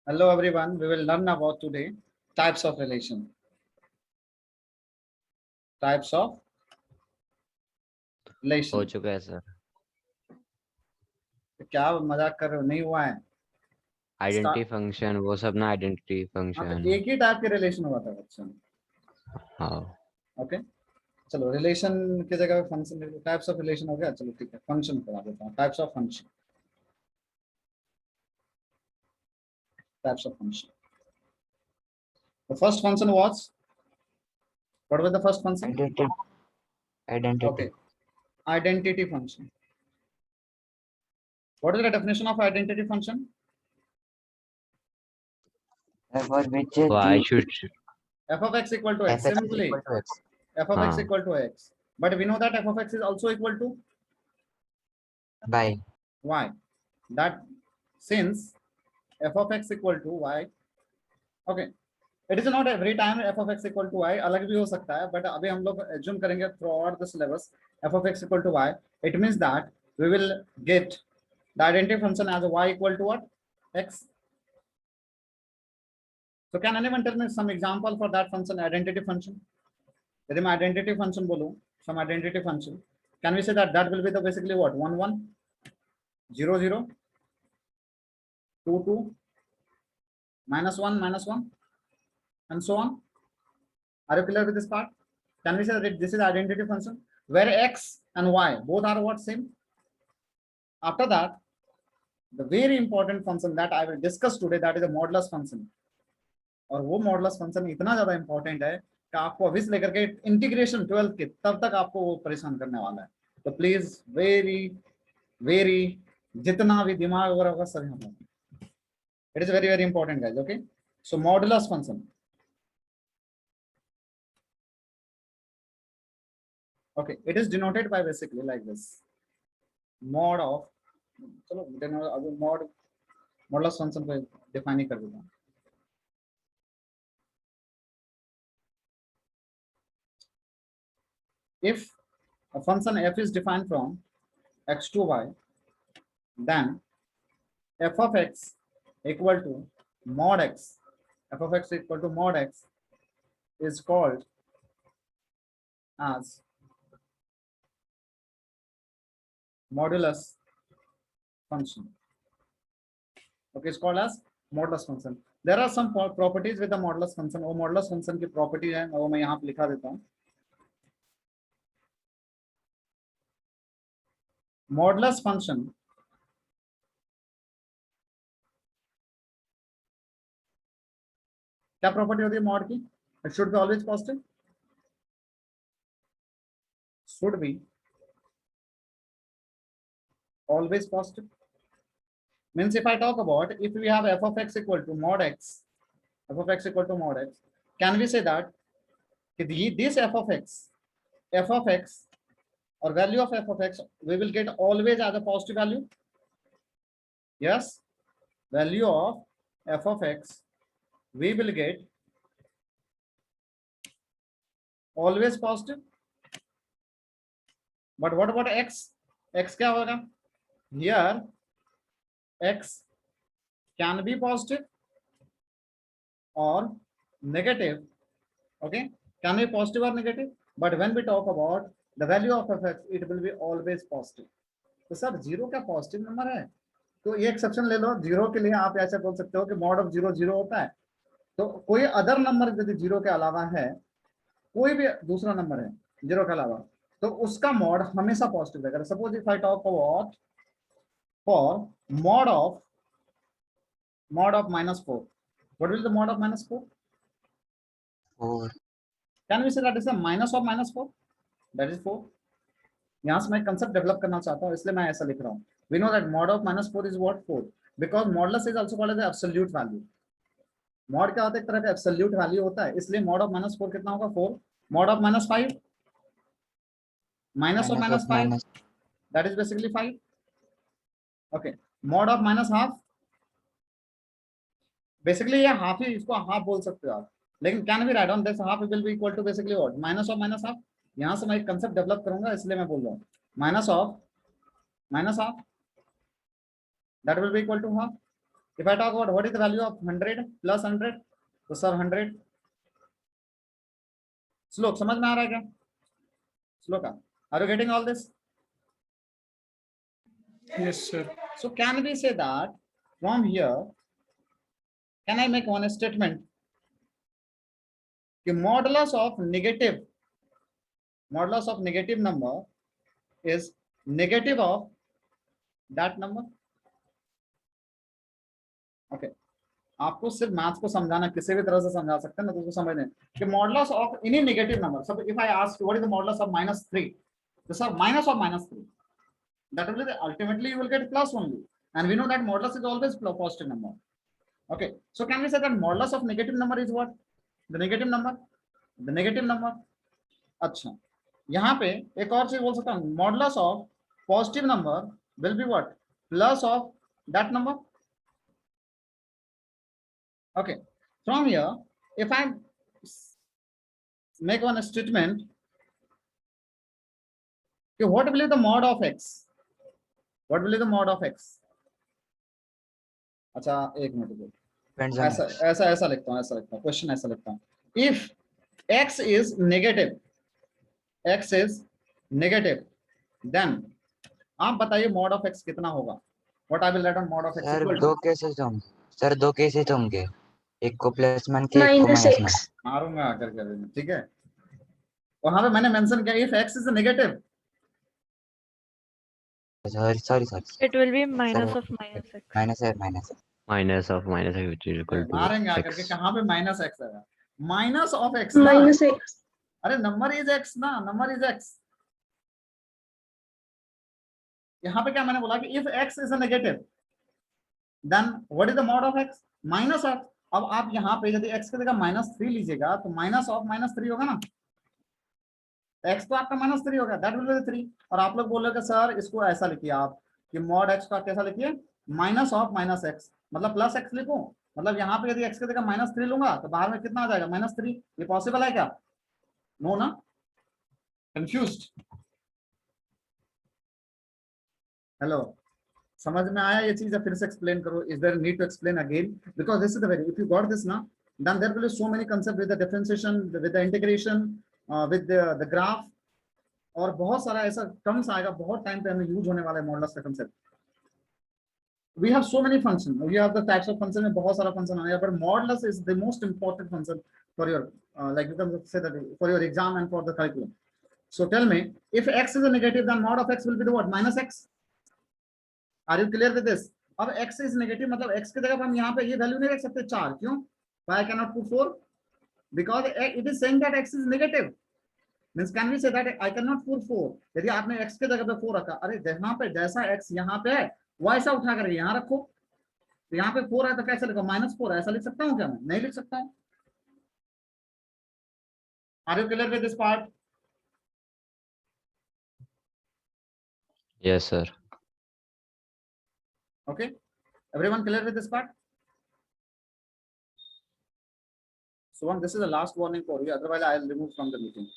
Hello everyone, we will learn about today types of relation. Types of हो relation. चुका है sir. क्या मजाक कर रहे हो? नहीं हुआ है। आइडेंटिटी फंक्शन वो सब ना, आइडेंटिटी हाँ तो फंक्शन। एक ही टाइप के रिलेशन हुआ था बच्चों। हाँ ओके चलो रिलेशन की जगह फंक्शन टाइप्स ऑफ रिलेशन हो गया। चलो ठीक है, फंक्शन पढ़ा देता हूँ। Types of function. Types of function. The first function was, what was the first function? Identity. Okay, identity function. What is the definition of identity function? For which तो आई the should F of x equal to x. f(x) is Simply equal to x. f of x हाँ equal to x. But we know that f of x is also equal to By y. That since f of x equal to y, okay, it is not every time f of x equal to y, अलग भी हो सकता है, but अभी हम लोग assume करेंगे throughout the syllabus f of x equal to y. It means that we will get the identity function as y equal to what? X. So can anyone tell me some example for that function, identity function? यदि मैं identity function बोलूं, some identity function, can we say that that will be the basically what? 1 1 0 0 2 2 -1 and so on. Are you clear with this part? Can we say that this is identity function where x and y both are what? Same. After that, the very important function that I will discuss today, that is a modulus function. और वो modulus function इतना ज्यादा important है कि आपको अभी से लेकर के इंटीग्रेशन 12 के तब तक आपको वो परेशान करने वाला है। तो प्लीज वेरी वेरी जितना भी दिमाग वगैरह होगा सब यहाँ पर। It is very very important guys. Okay so modulus function, okay, it is denoted by basically like this mod of, चलो अभी मॉडुलस फंक्शन को डिफाइन ही कर देता हूँ। If a function f is defined from x to y, then f of x equal to mod x, f of x equal to mod x is called as modulus function. Okay, it's called as modulus function. There are some properties with the modulus function. वो modulus function की property है, वो मैं यहाँ पे लिखा देता हूँ। Modulus function क्या प्रॉपर्टी होती है मॉड की? It should be always positive, should be always positive. Means if I talk about, if we have f of x equal to mod x, f of x equal to mod x, can we say that this f of x or value of f of x, we will get always as a positive value? Yes, value of f of x we will get always positive. But what about x? X क्या होगा? Here x can be positive or negative. Okay, can be positive or negative, but when we talk about the value of f x, it will be always positive. तो sir zero क्या positive number है? तो ये exception ले लो, zero के लिए आप ऐसे बोल सकते हो कि मॉड ऑफ जीरो जीरो होता है। तो कोई अदर नंबर यदि जीरो के अलावा है, कोई भी दूसरा नंबर है जीरो के अलावा, तो उसका मॉड हमेशा पॉजिटिव रहेगा। Suppose if I talk about for mod of -4, what will the mod of -4? 4. Can we say that is the minus of -4, that is 4। यहाँ से मैं कंसेप्ट डेवलप करना चाहता हूँ, इसलिए मैं ऐसा लिख रहा हूँ। We know that mod of -4 is what? 4, because modulus is also called as absolute value. Mod क्या होता है? एक तरह का एब्सोल्यूट वैल्यू होता है, इसलिए मॉड ऑफ -4 कितना होगा? 4। Mod of -5, minus of -5, that is basically 5। Okay, mod of -12, basically ये हाफ ही, इसको हाफ बोल सकते हो आप, लेकिन can we write on this half will be equal to basically what? Minus of -half. यहाँ से मैं एक कंसेप्ट डेवलप करूंगा, इसलिए मैं बोल रहा हूँ minus of -half, that will be equal to half. If I talk about what is the value of 100 plus 100, तो सर 100. श्लोक समझ में आ रहा है क्या? Shloka, are you getting all this? Yes, sir. So can we say that from here, can I make one statement? The modulus of negative number is negative of that number. Okay. आपको सिर्फ maths को समझाना, किसी भी तरह से समझा सकते हैं ना, तो उसको समझने कि modulus of any negative number. सब if I ask what is the modulus of -3, तो sir minus of -3, that will be ultimately you will get plus only, and we know that modulus is always positive number. Okay, so can we say that modulus of negative number is what? The negative number. अच्छा, यहाँ पे एक और चीज बोल सकता हूँ, modulus of positive number will be what? Plus of that number. Okay, from here, if I make one statement, okay, what will be the mod of x? What will be the mod of x? अच्छा एक minute, Depends on x. ऐसा लिखता हूँ, question ऐसा लिखता हूँ. If x is negative, then आप बताइए mod of x कितना होगा? What I will write on mod of x sir equal दो to? केसेस होंगे. सर दो केसेस होंगे, एक को प्लस मान के एक को minus माइनस मान. x. मारूंगा आकर के, ठीक है. वहां पे मैंने मेंशन किया if x is negative. Sorry It will be minus of minus x. Minus है. minus of minus x which is equal to मारेंगे आकर के, x. कहाँ पे माइनस x आएगा? Minus of x. Minus x. अरे नंबर इज x ना, number is x. यहाँ पे क्या मैंने बोला कि if x is a negative, then what is the mod of x? Minus of. अब आप यहाँ पे यदि x की जगह -3 लीजिएगा तो माइनस ऑफ -3 होगा ना. x तो आपका -3 होगा, दैट विल बी 3. और आप लोग बोल रहे हो कि सर इसको ऐसा लिखिए आप कि mod x का कैसा लिखिए? माइनस ऑफ -x, मतलब प्लस x लिखो. मतलब यहाँ पे यदि x की जगह -3 लूंगा तो बाहर में कितना आ जाएगा? -3. ये पॉसिबल है क्या? नो ना? कंफ्यूज्ड? हेलो, समझ में आया ये चीज? फिर से एक्सप्लेन करो. Is there need to explain again? Because this is the very, if you got this ना, then there will be so many concepts with the differentiation, with the integration, with the graph, और बहुत सारा ऐसा terms आएगा, बहुत time पे हमें use होने वाला है मॉडुलस का concept. We have so many functions. We have the types of function में बहुत सारा फंक्शन आएगा, but modulus is the most important function for your like you can say that for your exam and for the curriculum. So tell me, if x is a negative, then mod of x will be the what? -x. Are you clear with this? अब x is negative, मतलब x की जगह हम यहाँ पे ये value नहीं रख सकते 4. क्यों? Why I cannot put 4? Because it is saying that x is negative. Means can we say that I cannot put 4? यदि आपने x के जगह पे 4 रखा, अरे जहाँ पे जैसा x यहाँ पे है वैसा उठा कर यहाँ रखो. तो यहाँ पे 4 है तो कैसे लिखो? -4 है, ऐसा लिख सकता हूँ क्या? मैं नहीं लिख सकता हूँ. Are you clear with this part? Yes, sir. Okay, everyone clear with this part? So this is the last warning for you, otherwise I will remove from the meeting.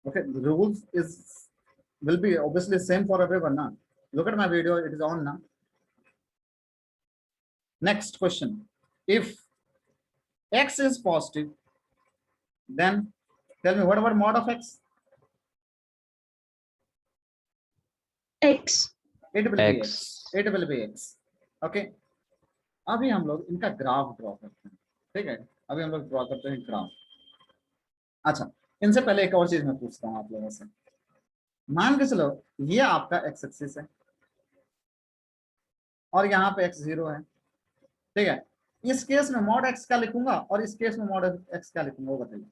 Okay, the rules will be obviously same for everyone now. Look at my video, it is on now. Next question, if x is positive, then tell me what about mod of x? X. It will be x. X. It will be x. Okay, अभी हम लोग इनका graph draw करते हैं. ठीक है, अभी हम लोग ड्रॉ करते हैं ग्राफ. अच्छा, इनसे पहले एक और चीज मैं पूछता हूँ आप लोगों से. मान के चलो ये आपका x एक्सिस है और यहाँ पे x0 है. ठीक है, इस केस में mod x क्या लिखूंगा और इस केस में mod x क्या लिखूंगा, वो बताइए.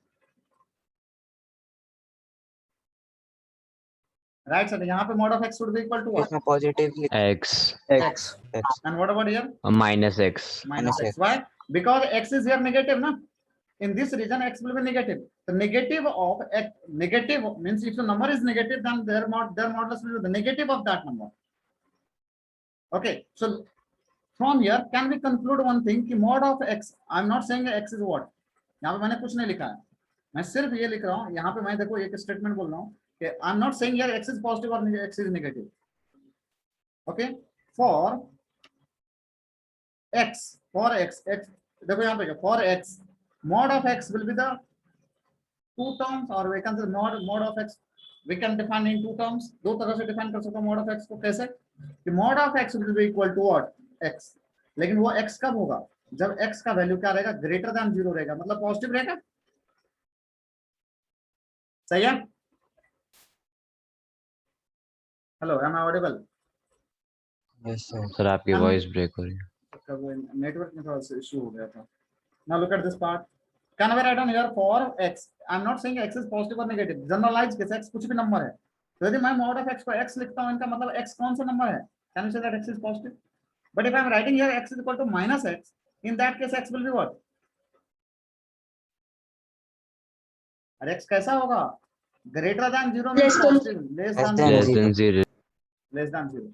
राइट सर, यहाँ पे mod of x should be equal to what? इसमें positive X. X. x. And what about here? Minus x. Minus Minus x. Why? Because x is here negative, na? In this region, x will be negative. The negative of x, negative means if the number is negative, then their modulus will be the negative of that number. Okay, so from here, can we conclude one thing? कि mod of x, I'm not saying x is what. यहाँ पे मैंने कुछ नहीं लिखा है, मैं सिर्फ ये लिख रहा हूँ. यहाँ पे मैं देखो एक स्टेटमेंट बोल रहा हूँ कि I'm not saying here x is positive or x is negative. Okay, for x, देखो यहाँ पे for x, mod of x will be the two terms, or we can say mod of x we can define in two terms. दो तरह से define कर सकते हो mod of x को. कैसे? कि mod of x will be equal to what? x. लेकिन वो x कब होगा? जब x का वैल्यू क्या रहेगा? ग्रेटर देन 0 रहेगा, मतलब पॉजिटिव रहेगा. सही है? Hello, am I audible? Yes, sir. Sir आपकी हम- वॉइस ब्रेक हो रही है. नेटवर्क में थोड़ा सा इशू हो गया था. Now look at this part. Can I write down here for x? I'm not saying x is positive or negative. Generalize case x कुछ भी नंबर है. तो यदि मैं mod of x को x लिखता हूँ, इनका मतलब x कौन सा नंबर है? Can you say that x is positive? But if I'm writing here x is equal to minus x, in that case x will be what? और x कैसा होगा? Greater than 0 means Less than- positive. Less Less than than 0. Less than 0. Less than 0.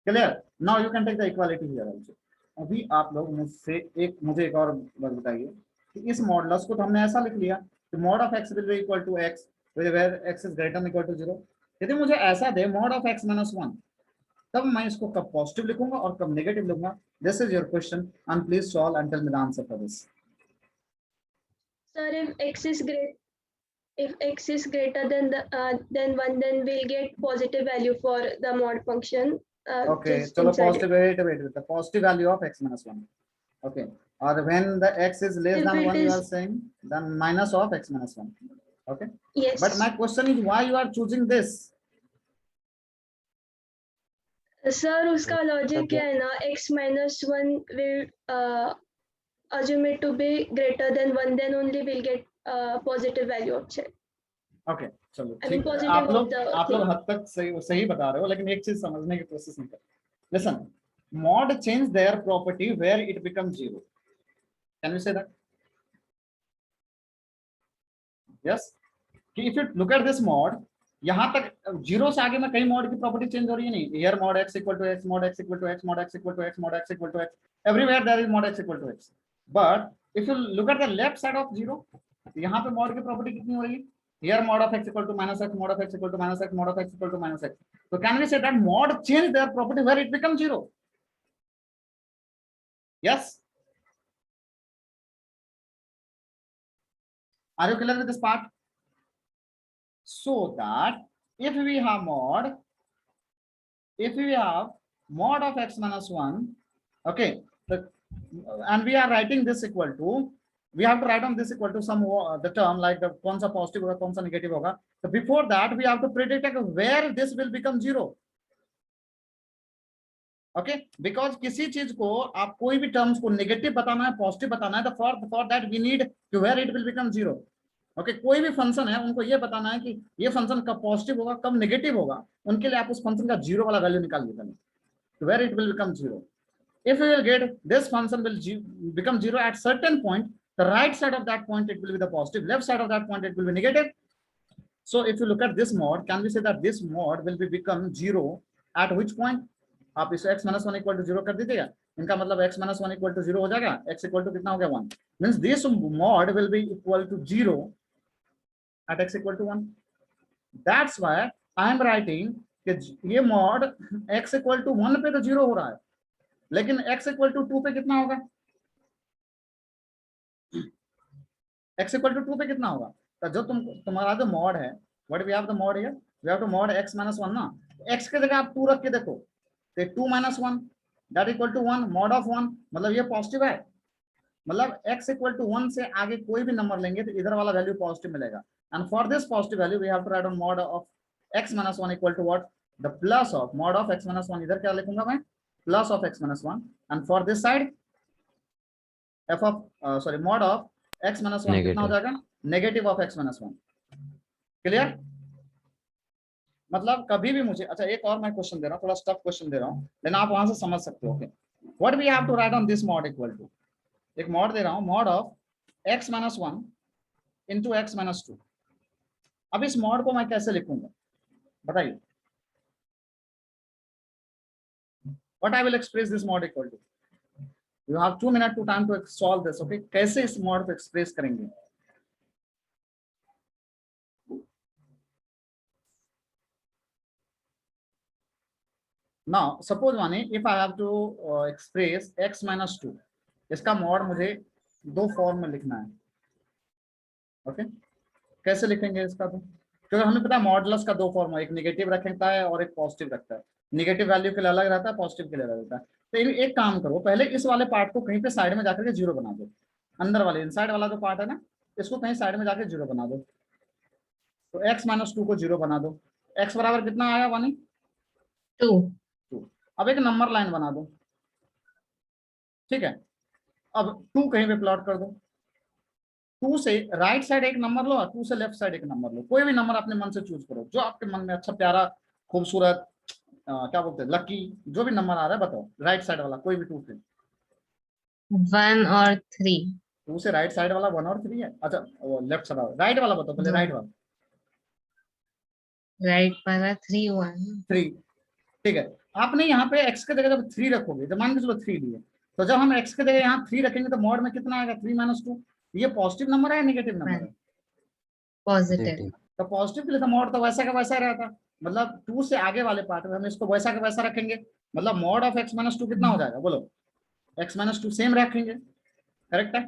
Clear? Now you can take the equality here also. अभी आप लोग मुझसे मुझे एक और बात बताइए कि इस मॉडुलस को तो हमने ऐसा लिख लिया कि mod of x will be equal to x where x is greater than equal to 0. यदि मुझे ऐसा दे mod of x minus 1, तब मैं इसको कब पॉजिटिव लिखूंगा और कब नेगेटिव लिखूंगा? This is your question and please solve and tell me the answer for this. Sir, if x is greater than 1, then we'll get positive value for the mod function. Okay, just चलो inside positive, it. wait, the positive value of x minus 1. Okay, or when the x is less If than it 1, you are is- saying then minus of x minus 1. Okay, Yes. but my question is why you are choosing this? Sir, उसका logic क्या है ना, x minus 1 will assume it to be greater than 1, then only we'll get positive value of check. Okay, चलो I mean, ठीक है. positive आप of लोग the हद तक सही बता रहे हो, लेकिन एक चीज समझने की कोशिश नहीं कर. Listen, mod change their property where it becomes 0. Can we say that? Yes. कि if you look at this mod, यहाँ तक 0 से आगे में कई mod की प्रॉपर्टी चेंज हो रही है नहीं. Here mod x equal to x, mod x equal to x, mod x equal to x, mod x equal to x. Everywhere there is mod x equal to x. But if you look at the left side of 0, यहाँ पे mod की property कितनी हो रही है? Here mod of x equal to minus x, mod of x equal to minus x, mod of x equal to minus x. So can we say that mod change their property where it becomes 0? Yes. Are you clear with this part? So that if we have mod of x minus 1, okay, and we are writing this equal to, we have to write on this equal to some the term like the कौन सा positive होगा कौन सा negative होगा. So before that we have to predict where this will become 0. Okay, because किसी चीज को आप कोई भी terms को negative बताना है positive बताना है, तो for that we need to where it will become 0. Okay कोई भी फंक्शन है उनको ये बताना है कि ये फंक्शन कब पॉजिटिव होगा कब नेगेटिव होगा, उनके लिए आप उस फंक्शन का 0 वाला वैल्यू निकालिए पहले. तो where it will become 0. If you will get this function will become 0 at certain point, the right side of that point it will be the positive, left side of that point it will be negative. So if you look at this mod, can we say that this mod will be become 0 at which point? आप इसे x minus 1 equal to 0 कर दीजिएगा, इनका मतलब x minus 1 equal to 0 हो जाएगा. x equal to कितना हो गया 1, means this mod will be equal to 0 at x equal to 1. That's why I am writing कि ये mod x equal to 1 पे तो 0 हो रहा है, लेकिन x equal to 2 पे कितना होगा? x equal to 2 पे कितना होगा? तो जो तुम्हारा जो mod है, what we have the mod here, we have to mod x minus 1 ना. x के जगह आप 2 रख के देखो, तो 2 minus 1 that equal to 1, mod of 1 मतलब ये पॉजिटिव है. मतलब x equal to 1 से आगे कोई भी नंबर लेंगे तो इधर वाला वैल्यू पॉजिटिव मिलेगा. And for this positive value, we have to write on mod of x minus 1 equal to what? The plus of mod of x minus 1. इधर क्या लिखूंगा मैं? Plus of x minus 1. And for this side, mod of x minus 1 कितना हो जाएगा? Negative of x minus 1. Clear? मतलब कभी भी मुझे, अच्छा एक और मैं क्वेश्चन दे रहा हूँ, थोड़ा स्टफ क्वेश्चन दे रहा हूँ, लेकिन आप वहां से समझ सकते हो. What we have to write on this mod equal to? एक mod दे रहा हूँ, mod of x minus 1 into x minus 2. अब इस मॉड को मैं कैसे लिखूंगा बताइए? What I will express this mod equal to? You have 2 minutes to time to solve this. Okay, कैसे इस मॉड को एक्सप्रेस करेंगे? नाउ सपोज माने if I have to express x minus 2, इसका मॉड मुझे दो फॉर्म में लिखना है। ओके कैसे लिखेंगे इसका? तो क्योंकि हमें पता है मॉडुलस का दो फॉर्म है, एक नेगेटिव रखता है और एक पॉजिटिव रखता है। नेगेटिव वैल्यू के लिए अलग रहता है, पॉजिटिव के लिए अलग रहता है। तो एक काम करो, पहले इस वाले पार्ट को कहीं पे साइड में जाकर के जीरो बना दो। अंदर वाले इनसाइड वाला जो पार्ट है ना, इसको कहीं साइड में जाकर जीरो बना दो। तो x माइनस 2 को जीरो बना दो। x बराबर कितना आया? 1 2। अब एक नंबर लाइन बना दो, ठीक है। अब 2 कहीं पे प्लॉट कर दो। 2 से राइट साइड एक नंबर लो और 2 से लेफ्ट साइड एक नंबर लो। कोई भी नंबर अपने मन से चूज करो, जो आपके मन में अच्छा प्यारा खूबसूरत क्या बोलते हैं लकी, जो भी नंबर आ रहा है बताओ। राइट साइड वाला कोई भी 2 से 1 और 3। 2 से राइट साइड वाला 1 और 3 है। अच्छा वो लेफ्ट साइड राइट वाला बताओ पहले। राइट वाला राइट वाला 3 1। 3, ठीक है। आपने यहाँ पे x के जगह जब 3 रखोगे, जब मान के चलो 3 लिए, तो जब हम x के जगह यहाँ 3 रखेंगे तो मॉड में कितना आएगा? 3 माइनस 2। ये पॉजिटिव नंबर है या नेगेटिव नंबर है? पॉजिटिव। तो पॉजिटिव के लिए तो मॉड तो वैसा का वैसा रहता। मतलब 2 से आगे वाले पार्ट में हम इसको वैसा का वैसा रखेंगे। मतलब मॉड ऑफ x माइनस 2 कितना हो जाएगा? बोलो। x माइनस 2 सेम रखेंगे, करेक्ट है।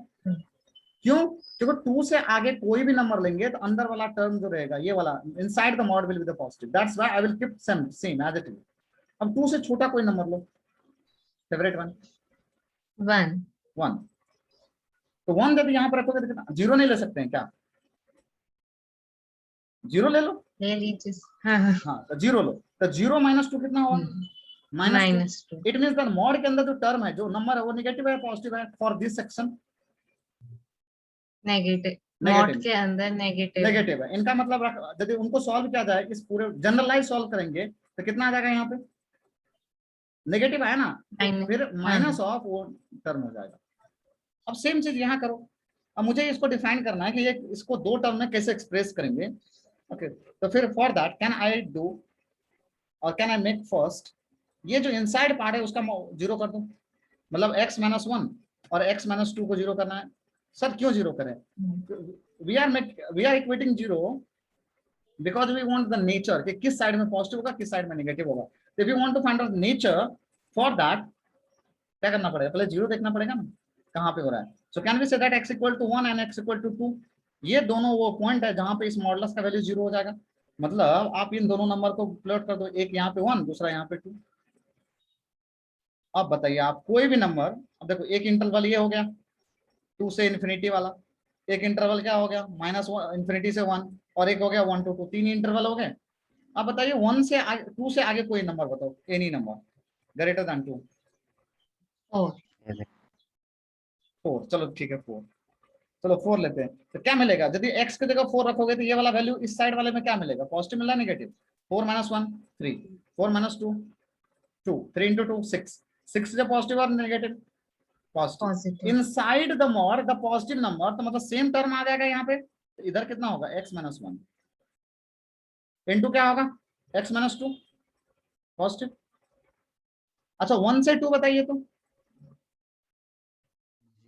क्यों? क्योंकि 2 से आगे कोई भी नंबर लेंगे तो अंदर वाला टर्म जो रहेगा ये वाला inside the mod will be the positive. That's why I will keep same as it is. अब 2 से छोटा कोई नंबर लो, फेवरेट वन 1। तो 1 जब यहाँ पर रखोगे तो कितना? 0 नहीं ले सकते हैं क्या? 0 ले लो, ले लीजिए। हाँ, तो 0 लो। तो 0 माइनस 2 कितना होगा? -2। इट मींस दैट मॉड के अंदर जो टर्म है, जो नंबर है, वो नेगेटिव है पॉजिटिव है? For this section negative. Mod के अंदर नेगेटिव है। इनका मतलब यदि उनको सॉल्व किया जाए, इस पूरे जनरलाइज सॉल्व करेंगे तो कितना आ जाएगा? यहाँ पे नेगेटिव है ना, फिर माइनस ऑफ वो टर्म हो जाएगा। अब सेम चीज यहाँ करो। अब मुझे इसको डिफाइन करना है कि ये इसको दो टर्म में कैसे एक्सप्रेस करेंगे। ओके तो फिर for that can I do और कैन आई मेक फर्स्ट ये जो इनसाइड पार्ट है उसका 0 कर दो। मतलब x माइनस 1 और x माइनस 2 को 0 करना है। सर क्यों 0 करें? We are equating 0 because we want the nature कि किस साइड में पॉजिटिव होगा किस साइड में नेगेटिव होगा। If you want to find out nature for that क्या करना पड़ेगा? पहले 0 देखना पड़ेगा ना कहाँ पे हो रहा है। So can we say that x equal to 1 and x equal to 2। ये दोनों वो पॉइंट है जहां पे इस मॉडुलस का वैल्यू 0 हो जाएगा। मतलब आप इन दोनों नंबर को प्लॉट कर दो, एक यहाँ पे 1 दूसरा यहाँ पे 2। अब बताइए आप कोई भी नंबर, अब देखो एक इंटरवल ये हो गया 2 से इन्फिनिटी वाला, एक इंटरवल क्या हो गया -1 इन्फिनिटी से 1, और एक हो गया 1 to 2। 3 इंटरवल हो गए। अब बताइए 1 से 2 से आगे कोई नंबर बताओ, एनी नंबर ग्रेटर देन 2। 4। चलो ठीक है 4। चलो 4 लेते हैं। तो क्या मिलेगा यदि x की जगह 4 रखोगे तो ये वाला वैल्यू इस साइड वाले में क्या मिलेगा? पॉजिटिव मिला नेगेटिव? 4 minus 1 3, 4 minus 2 2, 3 into 2 6। 6 जो पॉजिटिव और negative positive. Inside the mod the positive number, तो मतलब सेम टर्म आ जाएगा यहाँ पे। तो इधर कितना होगा? x माइनस 1 इंटू क्या होगा? x minus 2 positive. अच्छा 1 से 2 बताइए तो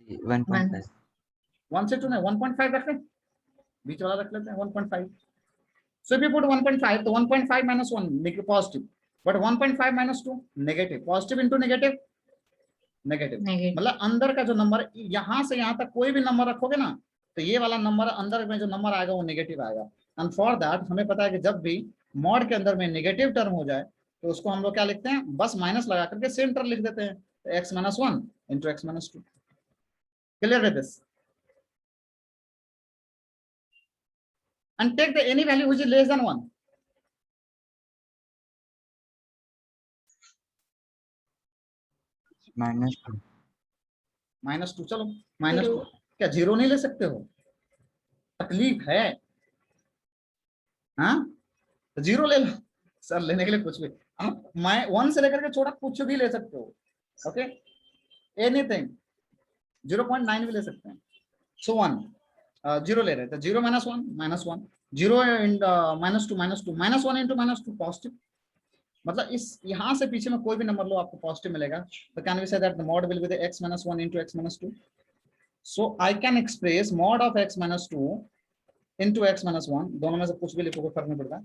1.5 1 से 2 नहीं 1.5 रख लें, बीच वाला रख लेते हैं 1.5। सो इफ यू पुट 1.5 तो 1.5 minus 1 positive, but 1.5 minus 2 negative. Positive into negative negative. मतलब अंदर का जो नंबर यहाँ से यहाँ तक कोई भी नंबर रखोगे ना तो ये वाला नंबर अंदर में जो नंबर आएगा वो नेगेटिव आएगा। एंड फॉर दैट हमें पता है कि जब भी मॉड के अंदर में नेगेटिव टर्म हो जाए तो उसको हम लोग क्या लिखते हैं? बस माइनस लगा करके सेम टर्म लिख देते हैं। तो x minus 1 into x minus 2। Clear with this? And take the any value which is less than 1. -2 -2 चलो -2 क्या 0 नहीं ले सकते हो? तकलीफ है हाँ? तो 0 ले लो सर, लेने के लिए कुछ भी आप 1 से लेकर के छोटा कुछ भी ले सकते हो। ओके एनीथिंग 0.9 भी ले सकते हैं। सो 1 0 ले रहे थे 0 माइनस 1 -1 0 -2 -1 इंटू -2 पॉजिटिव। मतलब इस यहाँ से पीछे में कोई भी नंबर लो आपको पॉजिटिव मिलेगा। तो can we say that the mod will be the x minus 1 into x minus 2। So I can express mod of x minus 2 into x minus 1। दोनों में से कुछ भी लिखोगे फर्क नहीं पड़ता।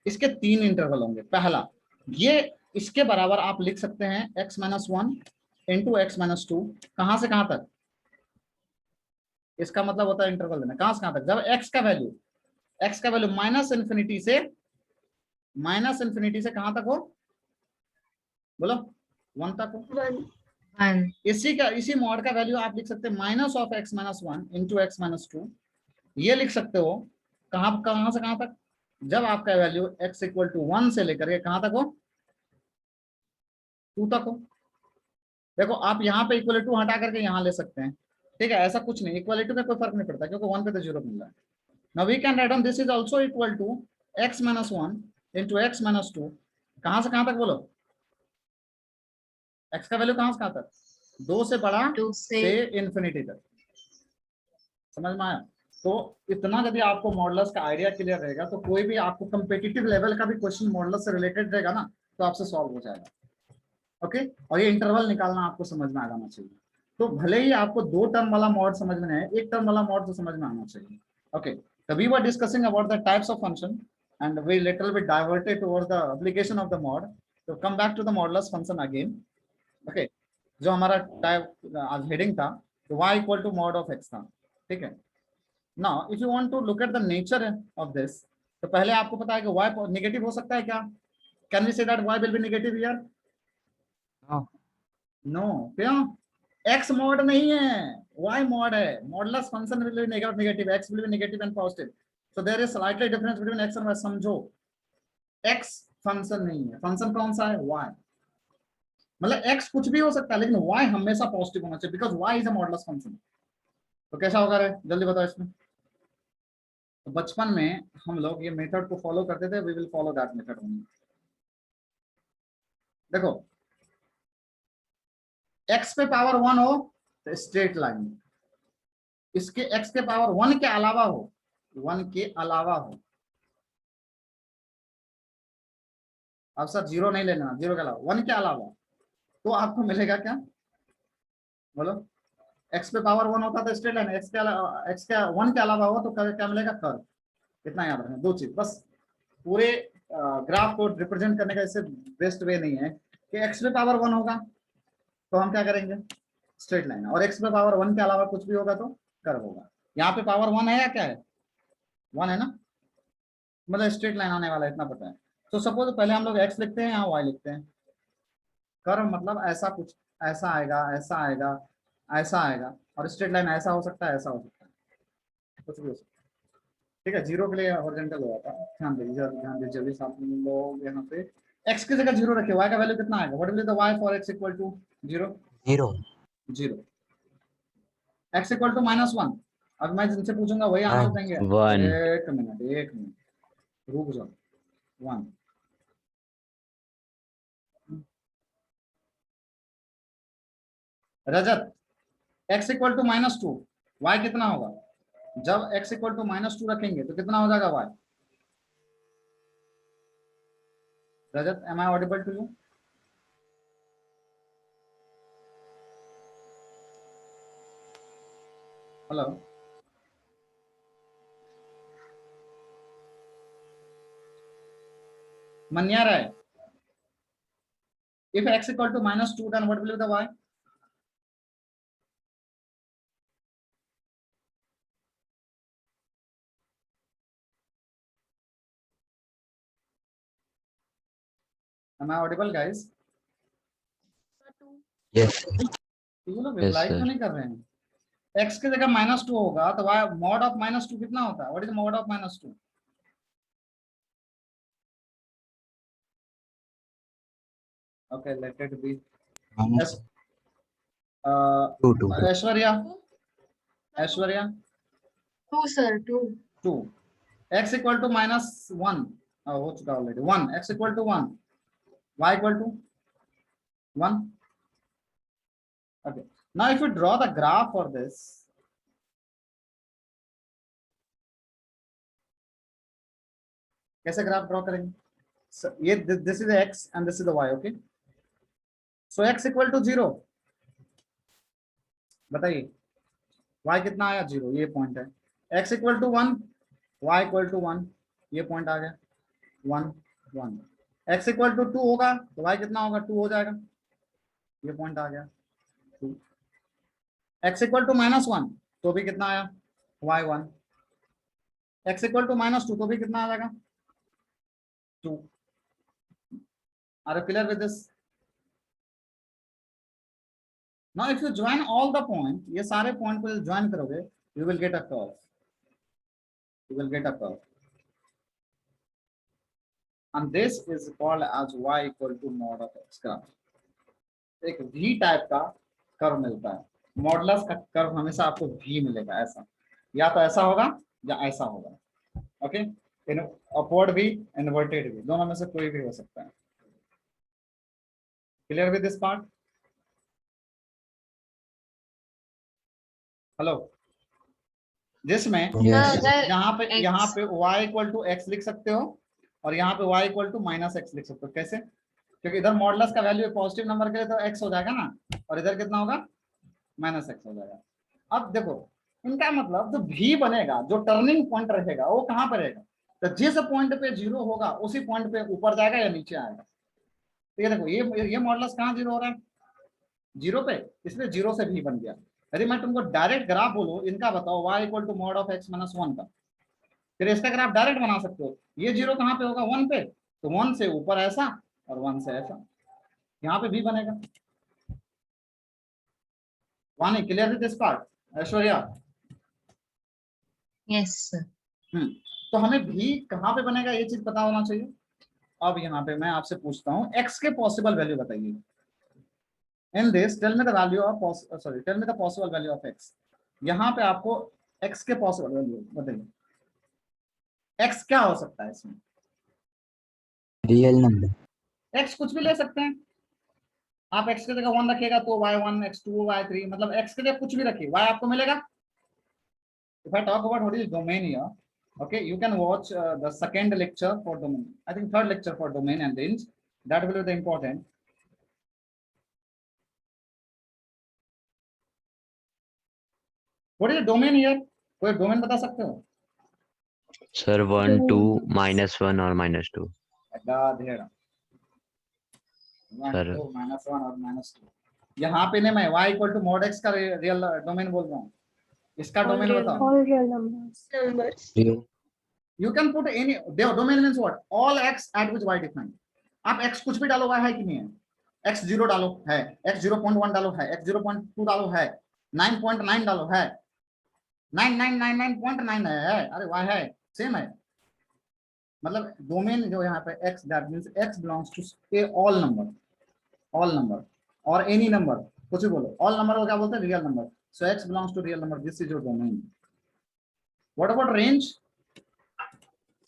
इसके 3 इंटरवल होंगे। पहला ये इसके बराबर आप लिख सकते हैं x minus 1 into x minus 2। कहां से कहां तक? इसका मतलब होता है इंटरवल देना। कहां से कहां तक? जब x का वैल्यू माइनस इन्फिनिटी से कहां तक हो? बोलो 1 तक हो। 1. 1. इसी मॉड का वैल्यू आप लिख सकते हैं minus of x minus 1 into x minus 2। ये लिख सकते हो कहां से कहां तक? जब आपका वैल्यू x इक्वल टू 1 से लेकर के कहां तक हो? 2 तक हो। देखो आप यहाँ पे इक्वल टू हटा करके यहाँ ले सकते हैं, ठीक है, ऐसा कुछ नहीं, इक्वलिटी में कोई फर्क नहीं पड़ता क्योंकि 1 पे तो 0 मिल रहा है। Now we can write on this is also equal to x minus 1 into x minus 2। कहां से कहां तक बोलो? x का वैल्यू कहां से कहां तक? 2 से बड़ा 2 से से इन्फिनिटी तक। समझ में आया? तो इतना यदि आपको मॉडल्स का आइडिया क्लियर रहेगा तो कोई भी आपको कंपेटिटिव लेवल का भी क्वेश्चन मॉडल्स से रिलेटेड रहेगा ना तो आपसे सॉल्व हो जाएगा। ओके, और ये इंटरवल निकालना आपको समझ में आ जाना चाहिए। तो भले ही आपको 2 टर्म वाला मॉड समझ में आए, 1 टर्म वाला मॉड तो समझ में आना चाहिए। Okay, so we were discussing about the types of function and we little bit diverted towards the application of the mod. So come back to the modulus function again. Okay, जो हमारा type आज heading था तो y equal to mod of x था, ठीक है। Now if you want to look at the nature of this, तो पहले आपको पता है कि y नेगेटिव हो सकता है क्या? Can we say that y will be negative here? No, क्यों? x मॉड नहीं है, y मॉड है। Modulus function will be negative, x will be negative and positive, so there is slightly difference between x and y। समझो, x function नहीं है, function कौन सा है? y। मतलब x कुछ भी हो सकता है लेकिन y हमेशा पॉजिटिव होना चाहिए because y is a modulus function. तो कैसा होगा रे, जल्दी बताओ इसमें। तो बचपन में हम लोग ये मेथड को फॉलो करते थे, we will follow that method only. देखो x पे पावर 1 हो तो स्ट्रेट लाइन, इसके x के पावर 1 के अलावा हो, 1 के अलावा हो, अब सर 0 नहीं लेना, 0 के अलावा, 1 के अलावा, तो आपको मिलेगा क्या? बोलो, x पे पावर 1 होता तो स्ट्रेट लाइन, x के 1 के अलावा हो तो क्या मिलेगा? कर्व। इतना याद रखना, 2 चीज बस। पूरे ग्राफ को रिप्रेजेंट करने का इससे बेस्ट वे नहीं है कि x पे पावर 1 होगा तो हम क्या करेंगे? स्ट्रेट लाइन, और x पे पावर 1 के अलावा कुछ भी होगा तो कर्व होगा। यहाँ पे पावर 1 है या क्या है? 1 है ना, मतलब स्ट्रेट लाइन आने वाला है, इतना पता है। तो सपोज पहले हम लोग x लिखते हैं, यहाँ y लिखते हैं। कर्व मतलब ऐसा कुछ, ऐसा आएगा, ऐसा आएगा, ऐसा आएगा, और स्ट्रेट लाइन ऐसा हो सकता है, ऐसा हो सकता है, कुछ भी हो सकता है, ठीक है। 0 के लिए हॉरिजॉन्टल हो जाता है। ध्यान दीजिए जल्दी से आप लोग यहाँ पे x की जगह 0 रखिए, y का वैल्यू कितना आएगा? What will be the y for x equal to 0? 0। x equal to -1। अब मैं जिनसे पूछूंगा वही आंसर देंगे। 1 एक मिनट रुक जाओ। 1 रजत, x इक्वल टू -2, y कितना होगा? जब x इक्वल टू -2 रखेंगे तो कितना हो जाएगा y? Rajat, am I audible to you? Hello, Manya Rai, if x equal to -2 then what will be the y? Am I audible guys? Yes. तो ये लोग Yes, रिप्लाई sir. क्यों नहीं कर रहे हैं? x की जगह -2 होगा तो y मॉड ऑफ -2 कितना होता है? What is mod of -2? Okay, let it be -2. Aishwarya, 2 sir, 2. 2। x equal to -1 हो चुका already. 1, x equal to 1, y equal to 1। Okay, now if you draw the graph for this, कैसे graph draw करेंगे? So, ये this is the x and this is the y, okay? So x equal to 0, बताइए y कितना आया? 0, ये point है। x equal to 1, y equal to 1, ये point आ गया 1 1। x इक्वल टू 2 होगा तो y कितना होगा, 2 हो जाएगा, ये पॉइंट आ गया 2। x इक्वल टू -1 तो भी कितना आया, y 1। x इक्वल टू -2 तो भी कितना आ जाएगा, 2। Are you clear with this? Now if you join all the point, ये सारे पॉइंट को ज्वाइन करोगे, you will get a curve. You will get a curve. And this is called as y equal to mod of x graph. एक v type का curve मिलता है, modulus का curve हमेशा आपको v मिलेगा, ऐसा या तो ऐसा होगा या ऐसा होगा, ओके। इन अपवर्ड भी इन्वर्टेड भी, दोनों में से कोई भी हो सकता है। Clear with this part? Hello, जिसमें Yes. अगर यहाँ पे X- y equal to x लिख सकते हो और यहाँ पे y इक्वल टू -x लिख सकते हो। कैसे? क्योंकि इधर मॉडुलस का वैल्यू पॉजिटिव नंबर के लिए तो x हो जाएगा ना, और इधर कितना होगा, -x हो जाएगा। अब देखो इनका मतलब जो v बनेगा, जो टर्निंग पॉइंट रहेगा वो कहाँ पर रहेगा, तो जिस पॉइंट पे 0 होगा उसी पॉइंट पे ऊपर जाएगा या नीचे आएगा। तो ये देखो ये मॉडुलस कहाँ 0 हो रहा है, 0 पे, इसलिए 0 से v बन गया। यदि मैं तुमको डायरेक्ट ग्राफ बोलूं, इनका बताओ y equal to mod of x - 1 का, फिर इसका ग्राफ डायरेक्ट बना सकते हो। ये 0 कहाँ पे होगा, 1 पे, तो 1 से ऊपर ऐसा और 1 से ऐसा, यहाँ पे भी बनेगा। वानी, clear with this part? Aishwarya, Yes, sir. तो हमें भी कहाँ पे बनेगा ये चीज पता होना चाहिए। अब यहाँ पे मैं आपसे पूछता हूँ x के पॉसिबल वैल्यू बताइए। In this tell me the value of, sorry tell me the possible value of x। यहाँ पे आपको x के पॉसिबल वैल्यू बताइए, x क्या हो सकता है इसमें। Real number. x कुछ भी ले सकते हैं आप, x की जगह 1 रखिएगा तो y1, x2, y3, मतलब x के लिए कुछ भी रखिए, y आपको मिलेगा। If I talk about what is domain here, okay, you can watch the second lecture for domain. I think third lecture for domain and range. That will be the important. What is the domain here? कोई domain बता सकते हो? Sir, 1, 2, -1 or -2. गाधेड़ा। 1, Sir. 2, -1 और -2। यहाँ पे नहीं, मैं y equal to mod x का रियल डोमेन बोल रहा हूँ। इसका All डोमेन real बताओ। all real numbers. numbers. Real. You can put any, domain means what? All x at which y defined. आप x कुछ भी डालो, y है कि नहीं है, x 0 डालो है, x 0.1 डालो है, x 0.2 डालो है, 9.9 डालो है, 9999.9 है, अरे y है, सेम है। मतलब डोमेन जो यहाँ पे x, that means x belongs to a all number और any number, कुछ भी बोलो, all number को क्या बोलते हैं, real number। So x belongs to real number, this is your domain। What about range?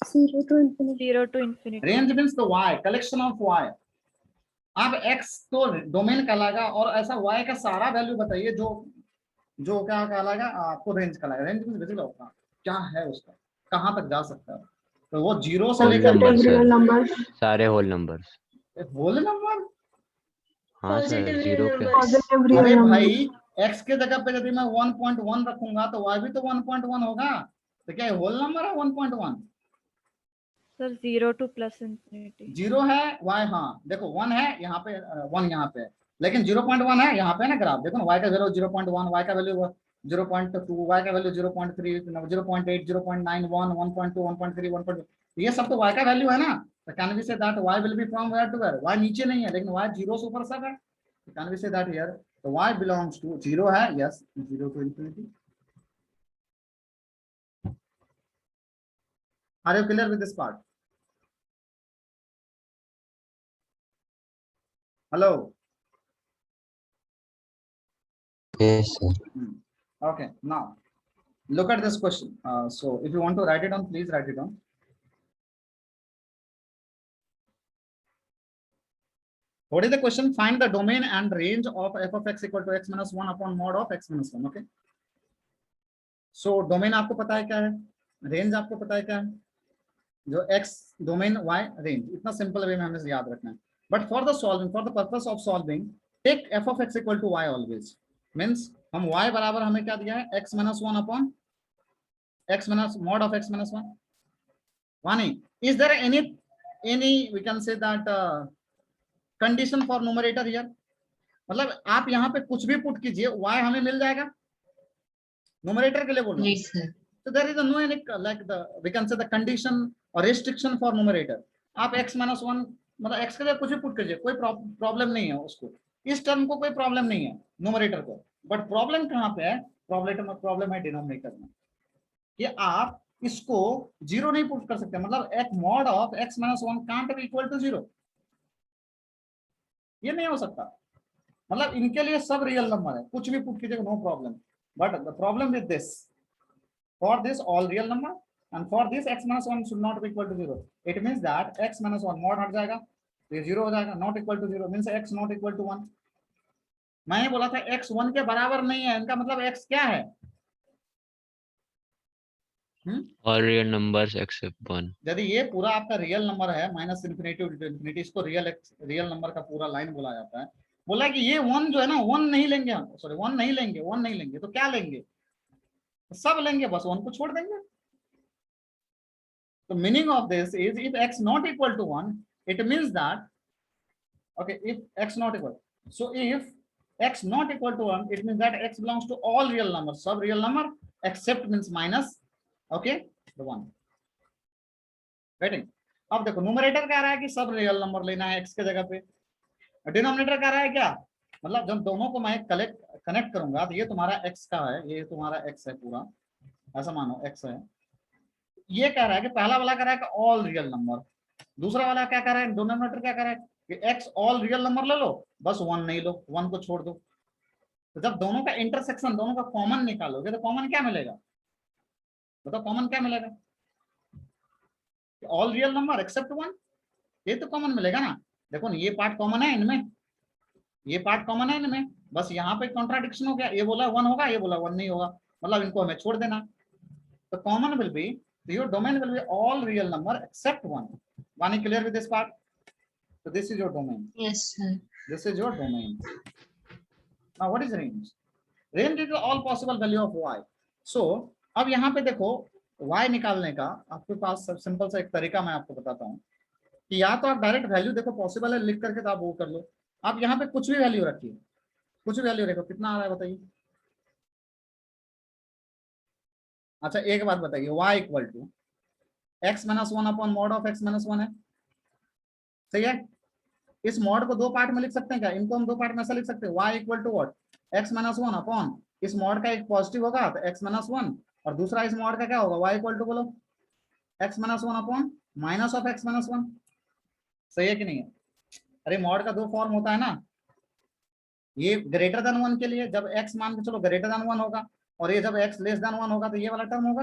0 to infinity. 0 to infinity. Range means the y, collection of y। अब x तो domain कहलाएगा और ऐसा y का सारा वैल्यू बताइए जो क्या कहलाएगा, आपको रेंज कहलाएगा। रेंज मींस बेसिकली क्या है उसका, कहां तक जा सकता है, तो वो 0 से Whole लेकर number, sir. सारे whole numbers. Whole number. हाँ सर, Positive real 0 के numbers. अरे भाई x के जगह पे यदि मैं 1.1 रखूंगा तो y भी तो 1.1 होगा, तो क्या होल नंबर है 1.1? Sir, 0 to plus infinity. 0 है y, हाँ देखो 1 है यहाँ पे, 1 यहाँ पे, लेकिन 0.1 है यहाँ पे ना ग्राफ, देखो ना y का वैल्यू 0.1, y का वैल्यू 0.2, y का वैल्यू 0.3, 0.8, 0.9, 1, 1.2, 1.3, 1.2, ये सब तो y का वैल्यू है ना। तो can we say that y will be from where to where, y नीचे नहीं है लेकिन y 0 से ऊपर सब है। Can we say that here तो y बिलोंग्स टू 0 है, yes, 0 to infinity. Are you clear with this part? Hello, Yes, sir. okay, now look at this question. So if you want to write it down, please write it down. What is the question? Find the domain and range of f of x equal to x minus 1 upon mod of x minus 1. Okay. So domain आपको पता है क्या है, range आपको पता है क्या है, जो x domain y range, इतना simple way में हमें याद रखना है। But for the solving, for the purpose of solving, take f of x equal to y always. Means हम y बराबर हमें क्या दिया है, x minus 1 upon x minus mod of x minus 1. Vani, is there any any, we can say that condition for numerator here, मतलब आप यहाँ पे कुछ भी पुट कीजिए y हमें मिल जाएगा, numerator के लिए बोल रहा हूँ. Yes, sir. So there is a no any like the, we can say the condition or restriction for numerator. आप x minus 1 मतलब x के लिए कुछ भी पुट कीजिए, कोई प्रॉब्लम नहीं है उसको, इस टर्म को कोई प्रॉब्लम नहीं है न्यूमरेटर को, बट प्रॉब्लम कहाँ पे है, प्रॉब्लम है डिनोमिनेटर में, कि आप इसको जीरो नहीं पुट कर सकते, मतलब एक mod of x minus 1 can't be equal to 0, ये नहीं हो सकता, मतलब इनके लिए सब रियल नंबर है, कुछ भी पुट कीजिएगा no problem, but the problem with this, for this all real number and for this x minus 1 should not be equal to 0, it means that x minus 1 mod हट जाएगा तो ये 0 हो जाएगा, not equal to 0 means x not equal to 1. मैंने बोला था x 1 के बराबर नहीं है, इनका मतलब x क्या है, All real numbers except 1. यदि ये पूरा आपका रियल नंबर है माइनस इन्फिनिटी टू इन्फिनिटी, इसको रियल नंबर का पूरा लाइन बोला जाता है, बोला कि ये 1 जो है ना 1 नहीं लेंगे हम, सॉरी 1 नहीं लेंगे तो क्या लेंगे, सब लेंगे, बस 1 को छोड़ देंगे. The meaning of this is if x not equal to 1, it means that, okay, if x not equal, so if x not equal to 1, it means that x belongs to all real numbers, sub real number except means minus, okay, the 1. Getting? अब देखो numerator कह रहा है कि सब real number लेना है x के जगह पे, डिनोमिनेटर कह रहा है क्या, मतलब जब दोनों को मैं कनेक्ट करूंगा तो ये तुम्हारा x का है, ये तुम्हारा x है पूरा, ऐसा मानो x है, ये कह रहा है कि पहला वाला कह रहा है कि ऑल रियल नंबर, दूसरा वाला क्या कह रहा है, डिनोमिनेटर क्या कह रहा है कि x ऑल रियल नंबर ले लो, बस 1 नहीं लो, 1 को छोड़ दो. तो जब दोनों का इंटरसेक्शन, दोनों का कॉमन निकालोगे तो कॉमन क्या मिलेगा, बताओ कॉमन क्या मिलेगा, ऑल रियल नंबर एक्सेप्ट 1, ये तो कॉमन मिलेगा ना. देखो ना ये पार्ट कॉमन है इनमें, ये पार्ट कॉमन है इनमें, बस यहाँ पे कॉन्ट्राडिक्शन हो गया, ये बोला 1 होगा, ये बोला 1 नहीं होगा, मतलब इनको हमें छोड़ देना. तो common will be, your domain will be all real number except 1. Vani, clear with this part? So this is your domain. Yes, sir. This is your domain. Now what is range? Range is all possible value of y. So अब यहाँ पे देखो y निकालने का आपके पास सब simple सा एक तरीका मैं आपको बताता हूँ कि या तो आप डायरेक्ट वैल्यू देखो पॉसिबल है लिख करके तो आप वो कर लो, आप यहाँ पे कुछ भी वैल्यू रखिए, कुछ भी वैल्यू रखो, कितना आ रहा है बताइए. अच्छा एक बात बताइए, y equal to x minus 1 upon mod of x minus 1 है, सही है. इस मॉड को दो पार्ट में लिख सकते हैं क्या, इनको हम दो पार्ट में ऐसा लिख सकते हैं, y equal to what, x minus 1 upon इस मॉड का एक पॉजिटिव होगा तो x माइनस 1 और दूसरा इस मॉड का क्या होगा, y इक्वल टू बोलो x minus 1 upon minus of x minus 1, सही है कि नहीं है. अरे मॉड का दो फॉर्म होता है ना, ये ग्रेटर देन 1 के लिए जब x मान के चलो ग्रेटर देन 1 होगा, और ये जब x लेस देन 1 होगा तो ये वाला टर्म होगा.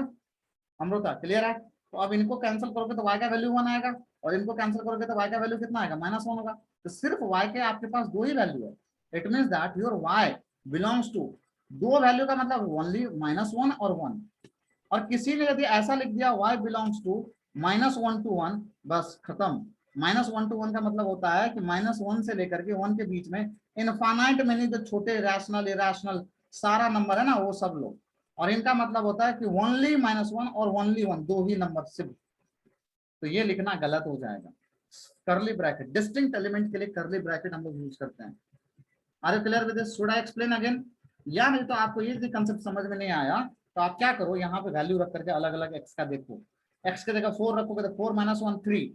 अमृता क्लियर है. तो अब इनको कैंसिल करोगे तो y का वैल्यू 1 आएगा, और इनको कैंसिल करोगे तो y का वैल्यू कितना आएगा, माइनस 1 होगा. तो सिर्फ y के आपके पास दो ही वैल्यू है, it means that your y belongs to दो वैल्यू का मतलब ओनली माइनस 1 और 1. और किसी ने यदि ऐसा लिख दिया y belongs to minus 1 to 1, बस खत्म. माइनस 1 to 1 का मतलब होता है कि माइनस 1 से लेकर के 1 के बीच में इनफाइनाइट मेनी जो छोटे रैशनल इरेशनल सारा नंबर है ना वो सब लो, और इनका मतलब होता है कि ओनली माइनस 1 और ओनली 1 दो ही नंबर सिर्फ. तो ये लिखना गलत हो जाएगा. करली ब्रैकेट डिस्टिंक्ट एलिमेंट के लिए करली ब्रैकेट हम लोग यूज करते हैं. Are you clear with this, should I explain again, या नहीं तो आपको ये कंसेप्ट समझ में नहीं आया तो आप क्या करो, यहाँ पे वैल्यू रख करके अलग अलग x का देखो, x के जगह 4 रखोगे तो 4 माइनस 1 3,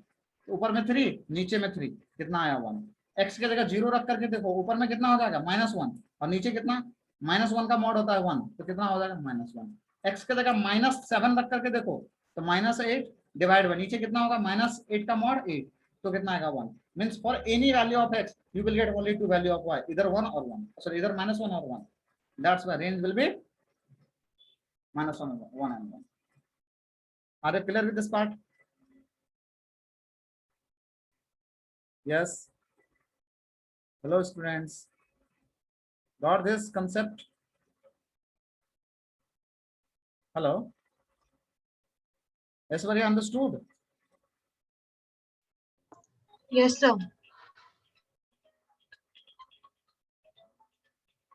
ऊपर में 3 नीचे में 3, कितना आया 1. x के जगह 0 रख करके देखो, ऊपर में कितना हो जाएगा माइनस 1 और नीचे कितना, माइनस 1 का मॉड होता है 1, तो कितना हो जाएगा माइनस 1. x के जगह माइनस 7 रख करके देखो तो माइनस 8 डिवाइड बाय नीचे कितना होगा माइनस 8 का मॉड 8, तो कितना आएगा 1. Means for any value of x you will get only two value of y, either 1 or 1, sorry either minus 1 or 1. That's why range will be minus 1 and 1. Are you clear with this part? Yes. Hello students, got this concept? Hello, everybody understood? Yes, sir.